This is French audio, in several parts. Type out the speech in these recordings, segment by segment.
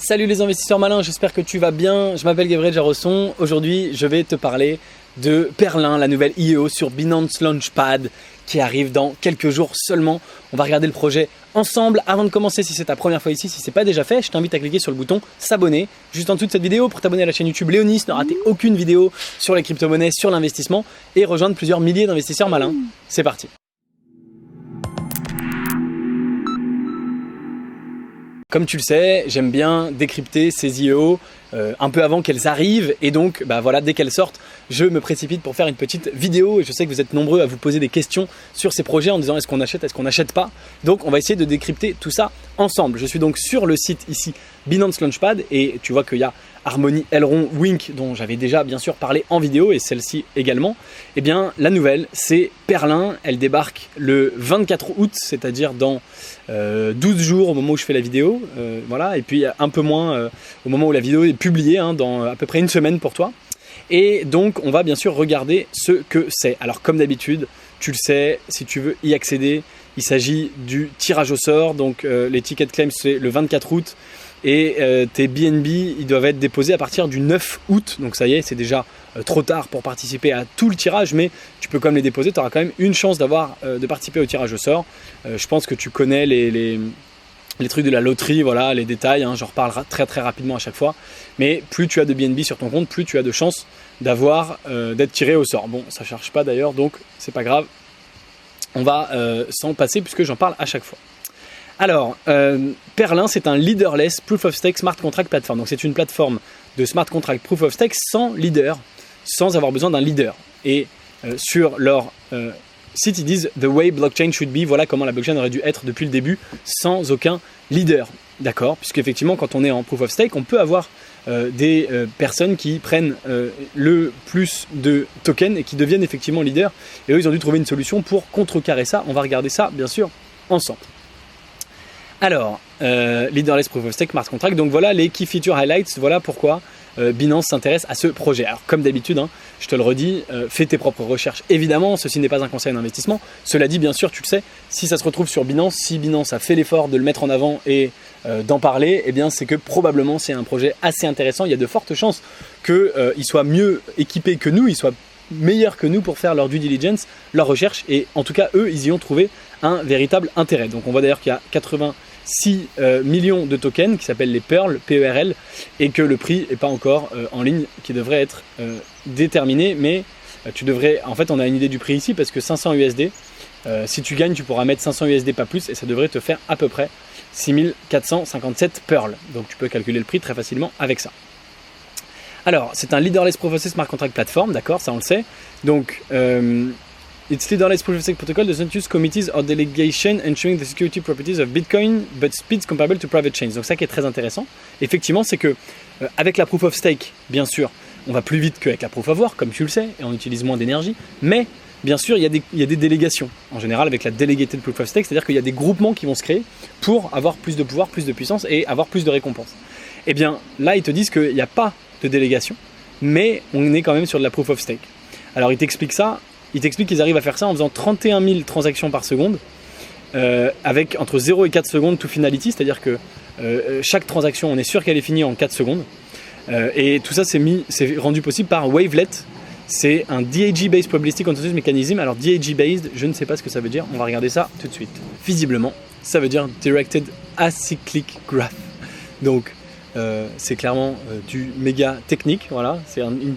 Salut les investisseurs malins, j'espère que tu vas bien. Je m'appelle Gabriel Jarosson. Aujourd'hui, je vais te parler de Perlin, la nouvelle IEO sur Binance Launchpad qui arrive dans quelques jours seulement. On va regarder le projet ensemble. Avant de commencer, si c'est ta première fois ici, si ce n'est pas déjà fait, je t'invite à cliquer sur le bouton s'abonner juste en dessous de cette vidéo pour t'abonner à la chaîne YouTube Léonis, ne rater aucune vidéo sur les crypto-monnaies, sur l'investissement et rejoindre plusieurs milliers d'investisseurs malins. C'est parti. Comme tu le sais, j'aime bien décrypter ces IEO un peu avant qu'elles arrivent et donc voilà, dès qu'elles sortent, je me précipite pour faire une petite vidéo et je sais que vous êtes nombreux à vous poser des questions sur ces projets en disant est-ce qu'on achète, est-ce qu'on n'achète pas. Donc on va essayer de décrypter tout ça ensemble. Je suis donc sur le site ici Binance Launchpad et tu vois qu'il y a Harmony, Elrond, Wink dont j'avais déjà bien sûr parlé en vidéo et celle-ci également. Eh bien la nouvelle c'est Perlin, elle débarque le 24 août, c'est-à-dire dans 12 jours au moment où je fais la vidéo, voilà, et puis un peu moins au moment où la vidéo est publiée, dans à peu près une semaine pour toi. Et donc on va bien sûr regarder ce que c'est. Alors comme d'habitude, tu le sais, si tu veux y accéder, il s'agit du tirage au sort, donc les tickets claims c'est le 24 août et tes BNB ils doivent être déposés à partir du 9 août, donc ça y est, c'est déjà trop tard pour participer à tout le tirage, mais tu peux quand même les déposer, tu auras quand même une chance de participer au tirage au sort. Je pense que tu connais les trucs de la loterie, voilà, les détails, j'en reparlerai très rapidement à chaque fois. Mais plus tu as de BNB sur ton compte, plus tu as de chances d'être tiré au sort. Bon, ça ne cherche pas d'ailleurs, donc c'est pas grave. On va s'en passer puisque j'en parle à chaque fois. Alors, Perlin, c'est un leaderless Proof of Stake Smart Contract Platform. Donc c'est une plateforme de Smart Contract Proof of Stake sans leader, sans avoir besoin d'un leader. Et sur leur site, ils disent « The way blockchain should be », voilà comment la blockchain aurait dû être depuis le début, sans aucun leader. D'accord, puisqu'effectivement, quand on est en Proof of Stake, on peut avoir des personnes qui prennent le plus de tokens et qui deviennent effectivement leaders. Et eux, ils ont dû trouver une solution pour contrecarrer ça. On va regarder ça, bien sûr, ensemble. Alors, leaderless Proof of Stake, Smart Contract, donc voilà les key feature highlights, voilà pourquoi Binance s'intéresse à ce projet. Alors comme d'habitude, je te le redis, fais tes propres recherches évidemment, ceci n'est pas un conseil d'investissement. Cela dit, bien sûr, tu le sais, si ça se retrouve sur Binance, si Binance a fait l'effort de le mettre en avant et d'en parler, eh bien c'est que probablement c'est un projet assez intéressant. Il y a de fortes chances qu'ils soient mieux équipés que nous, ils soient meilleurs que nous pour faire leur due diligence, leur recherche, et en tout cas eux, ils y ont trouvé un véritable intérêt. Donc on voit d'ailleurs qu'il y a 86 millions de tokens qui s'appellent les Pearl, PERL, et que le prix n'est pas encore en ligne, qui devrait être déterminé, mais tu devrais, en fait on a une idée du prix ici parce que 500 USD, si tu gagnes tu pourras mettre 500 USD pas plus et ça devrait te faire à peu près 6457 Pearl, donc tu peux calculer le prix très facilement avec ça. Alors c'est un leaderless Proof of Stake Smart Contract Platform, d'accord, ça on le sait, donc its leaderless proof of stake protocol doesn't use committees or delegation ensuring the security properties of Bitcoin but speeds comparable to private chains. Donc ça qui est très intéressant, effectivement, c'est que avec la proof of stake, bien sûr, on va plus vite qu'avec la proof of work, comme tu le sais, et on utilise moins d'énergie, mais bien sûr, il y a des délégations, en général avec la delegated proof of stake, c'est-à-dire qu'il y a des groupements qui vont se créer pour avoir plus de pouvoir, plus de puissance et avoir plus de récompenses. Et bien là, ils te disent qu'il n'y a pas de délégation, mais on est quand même sur de la proof of stake. Alors ils t'expliquent ça. Il t'explique qu'ils arrivent à faire ça en faisant 31 000 transactions par seconde avec entre 0 et 4 secondes to finality, c'est-à-dire que chaque transaction, on est sûr qu'elle est finie en 4 secondes. Et tout ça, c'est rendu possible par Wavelet. C'est un DAG-based Probabilistic Consensus Mechanism. Alors DAG-based, je ne sais pas ce que ça veut dire. On va regarder ça tout de suite. Visiblement, ça veut dire Directed Acyclic Graph. Donc, c'est clairement du méga technique. Voilà, c'est une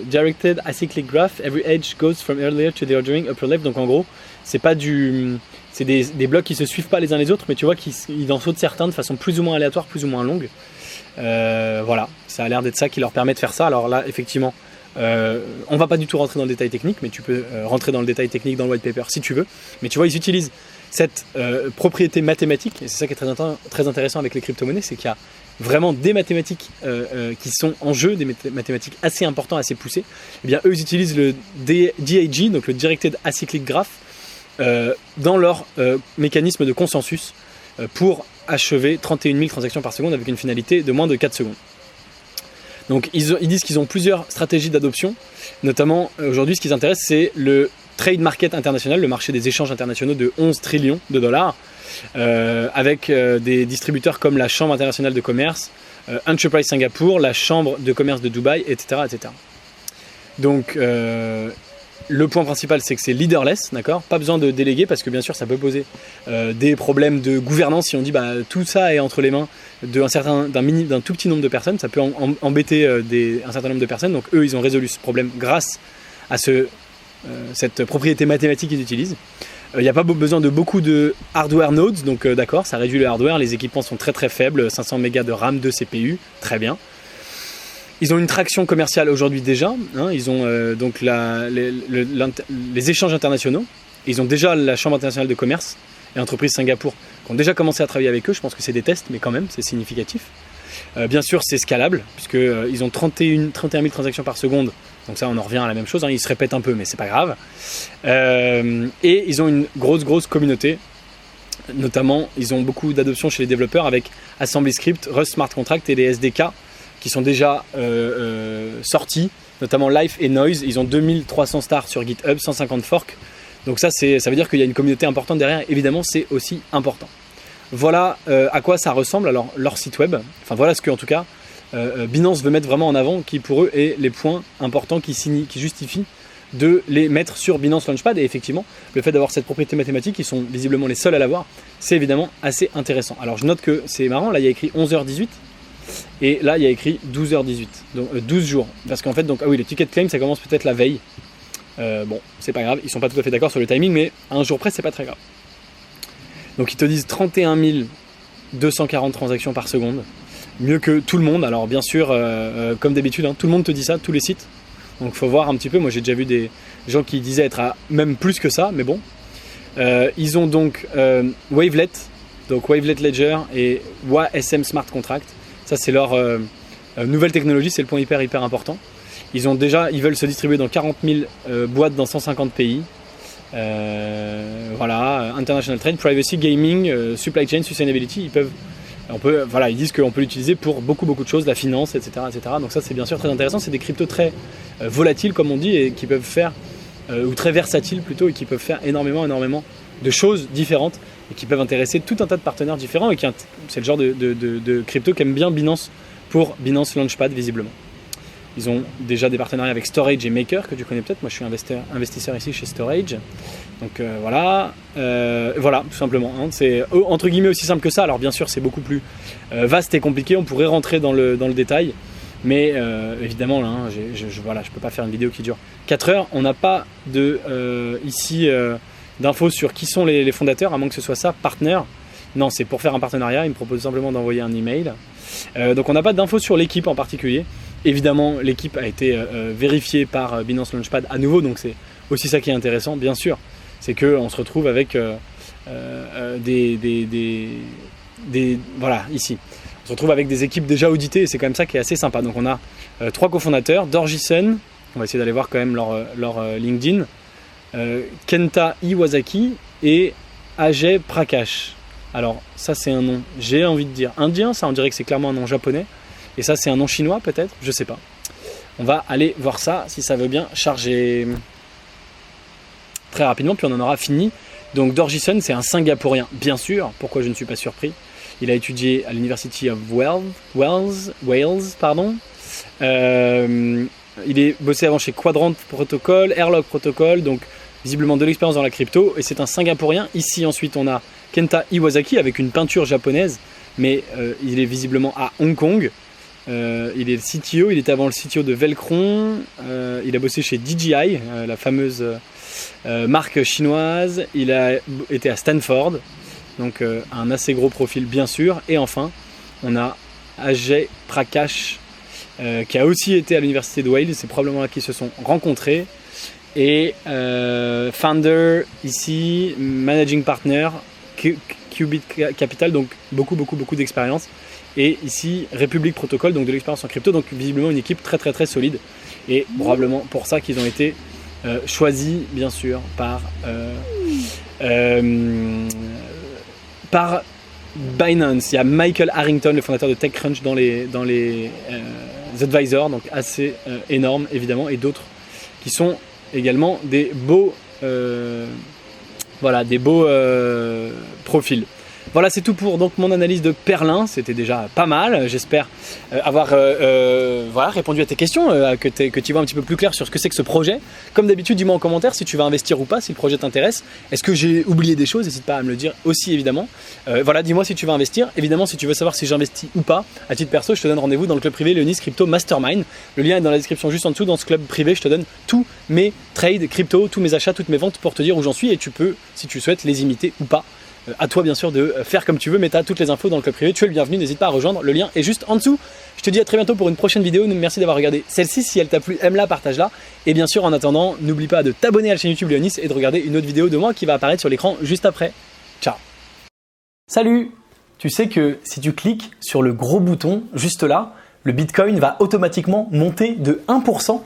directed acyclic graph, every edge goes from earlier to the ordering upper left. Donc en gros, c'est des blocs qui se suivent pas les uns les autres, mais tu vois qu'ils en sautent certains de façon plus ou moins aléatoire, plus ou moins longue. Voilà, ça a l'air d'être ça qui leur permet de faire ça. Alors là, effectivement, on va pas du tout rentrer dans le détail technique, mais tu peux rentrer dans le détail technique dans le white paper si tu veux. Mais tu vois, ils utilisent cette propriété mathématique, et c'est ça qui est très intéressant avec les crypto-monnaies, c'est qu'il y a vraiment des mathématiques qui sont en jeu, des mathématiques assez importantes, assez poussées. Eh bien, eux, ils utilisent le DAG, donc le Directed Acyclic Graph, dans leur mécanisme de consensus pour achever 31 000 transactions par seconde avec une finalité de moins de 4 secondes. Donc, ils disent qu'ils ont plusieurs stratégies d'adoption, notamment aujourd'hui, ce qui les intéresse, c'est le trade market international, le marché des échanges internationaux de 11 trillions de dollars. avec des distributeurs comme la Chambre internationale de commerce, Enterprise Singapour, la Chambre de commerce de Dubaï, etc. etc. Donc le point principal, c'est que c'est leaderless, d'accord ? Pas besoin de déléguer parce que bien sûr ça peut poser des problèmes de gouvernance si on dit tout ça est entre les mains d'un tout petit nombre de personnes, ça peut embêter un certain nombre de personnes. Donc eux, ils ont résolu ce problème grâce à cette propriété mathématique qu'ils utilisent. Il n'y a pas besoin de beaucoup de hardware nodes, donc d'accord, ça réduit le hardware, les équipements sont très très faibles, 500 mégas de RAM, de CPU, très bien. Ils ont une traction commerciale aujourd'hui déjà, ils ont donc les échanges internationaux, ils ont déjà la Chambre internationale de commerce et Entreprise Singapour qui ont déjà commencé à travailler avec eux, je pense que c'est des tests, mais quand même, c'est significatif. Bien sûr, c'est scalable, puisqu'ils ont 31 000 transactions par seconde, donc ça on en revient à la même chose, ils se répètent un peu, mais c'est pas grave. Et ils ont une grosse communauté, notamment ils ont beaucoup d'adoption chez les développeurs avec AssemblyScript, Rust Smart Contract et les SDK, qui sont déjà sortis, notamment Life et Noise. Ils ont 2300 stars sur GitHub, 150 forks. Donc ça veut dire qu'il y a une communauté importante derrière. Évidemment, c'est aussi important. Voilà à quoi ça ressemble, alors leur site web. Enfin voilà ce que, en tout cas, Binance veut mettre vraiment en avant, qui pour eux est les points importants qui justifient de les mettre sur Binance Launchpad. Et effectivement, le fait d'avoir cette propriété mathématique, ils sont visiblement les seuls à l'avoir, c'est évidemment assez intéressant. Alors je note que c'est marrant, là il y a écrit 11h18. Et là, il y a écrit 12h18, donc 12 jours. Parce qu'en fait, les tickets de claim, ça commence peut-être la veille. Bon, c'est pas grave, ils sont pas tout à fait d'accord sur le timing, mais à un jour près, c'est pas très grave. Donc ils te disent 31 240 transactions par seconde, mieux que tout le monde. Alors bien sûr, comme d'habitude, tout le monde te dit ça, tous les sites. Donc il faut voir un petit peu. Moi, j'ai déjà vu des gens qui disaient être à même plus que ça, mais bon. Ils ont donc Wavelet, donc Wavelet Ledger et WASM Smart Contract. Ça, c'est leur nouvelle technologie, c'est le point hyper important. Ils veulent se distribuer dans 40 000 boîtes dans 150 pays. International Trade, Privacy, Gaming, Supply Chain, Sustainability. Ils disent qu'on peut l'utiliser pour beaucoup de choses, la finance, etc. Donc ça, c'est bien sûr très intéressant. C'est des cryptos très volatiles, comme on dit, et qui peuvent faire, ou très versatiles plutôt, et qui peuvent faire énormément de choses différentes et qui peuvent intéresser tout un tas de partenaires différents, et c'est le genre de crypto qu'aime bien Binance pour Binance Launchpad visiblement. Ils ont déjà des partenariats avec Storage et Maker que tu connais peut-être. Moi je suis investisseur ici chez Storage. Donc voilà, tout simplement. C'est entre guillemets aussi simple que ça. Alors bien sûr c'est beaucoup plus vaste et compliqué, on pourrait rentrer dans le détail. Mais évidemment là, je peux pas faire une vidéo qui dure 4 heures. On n'a pas ici d'infos sur qui sont les fondateurs, à moins que ce soit ça, partenaire. Non, c'est pour faire un partenariat, ils me proposent simplement d'envoyer un email. Donc on n'a pas d'infos sur l'équipe en particulier. Évidemment, l'équipe a été vérifiée par Binance Launchpad à nouveau, donc c'est aussi ça qui est intéressant, bien sûr. C'est qu'on se retrouve avec ici. On se retrouve avec des équipes déjà auditées et c'est quand même ça qui est assez sympa. Donc on a 3 cofondateurs, Dorji-sun, on va essayer d'aller voir quand même leur LinkedIn, Kenta Iwasaki et Ajay Prakash. Alors ça c'est un nom, j'ai envie de dire indien, ça on dirait que c'est clairement un nom japonais. Et ça c'est un nom chinois peut-être, je sais pas. On va aller voir ça si ça veut bien charger très rapidement, puis on en aura fini. Donc Dorji-sun c'est un Singapourien, bien sûr, pourquoi je ne suis pas surpris. Il a étudié à l'University of Wales. Il est bossé avant chez Quadrant Protocol, Airlock Protocol, donc visiblement de l'expérience dans la crypto, et c'est un Singapourien. Ici ensuite on a Kenta Iwasaki avec une peinture japonaise, mais il est visiblement à Hong Kong. Il est le CTO, il était avant le CTO de Velcron, il a bossé chez DJI, la fameuse marque chinoise, il a été à Stanford, donc un assez gros profil bien sûr. Et enfin on a Ajay Prakash qui a aussi été à l'université de Wales, c'est probablement là qu'ils se sont rencontrés, et founder ici, managing partner, Qubit Capital, donc beaucoup d'expérience, et ici République Protocol, donc de l'expérience en crypto, donc visiblement une équipe très solide, et probablement pour ça qu'ils ont été choisis bien sûr par Binance. Il y a Michael Harrington, le fondateur de TechCrunch dans les advisors, donc assez énorme évidemment, et d'autres qui sont également des beaux profils. Voilà, c'est tout pour donc mon analyse de Perlin. C'était déjà pas mal. J'espère avoir voilà, répondu à tes questions, que tu vois un petit peu plus clair sur ce que c'est que ce projet. Comme d'habitude, dis-moi en commentaire si tu vas investir ou pas, si le projet t'intéresse. Est-ce que j'ai oublié des choses? N'hésite pas à me le dire aussi, évidemment. Voilà, dis-moi si tu vas investir. Évidemment, si tu veux savoir si j'investis ou pas, à titre perso, je te donne rendez-vous dans le club privé Léonis Crypto Mastermind. Le lien est dans la description juste en dessous. Dans ce club privé, je te donne tous mes trades crypto, tous mes achats, toutes mes ventes pour te dire où j'en suis, et tu peux, si tu souhaites, les imiter ou pas. À toi bien sûr de faire comme tu veux, mais tu as toutes les infos dans le club privé, tu es le bienvenu, n'hésite pas à rejoindre, le lien est juste en dessous. Je te dis à très bientôt pour une prochaine vidéo, merci d'avoir regardé celle-ci, si elle t'a plu, aime-la, partage-la, et bien sûr en attendant, n'oublie pas de t'abonner à la chaîne YouTube Léonis et de regarder une autre vidéo de moi qui va apparaître sur l'écran juste après. Ciao. Salut. Tu sais que si tu cliques sur le gros bouton juste là, le Bitcoin va automatiquement monter de 1%.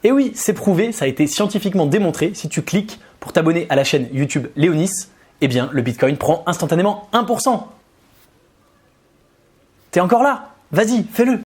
Et oui, c'est prouvé, ça a été scientifiquement démontré, si tu cliques pour t'abonner à la chaîne YouTube Léonis, eh bien, le Bitcoin prend instantanément 1%. T'es encore là? Vas-y, fais-le!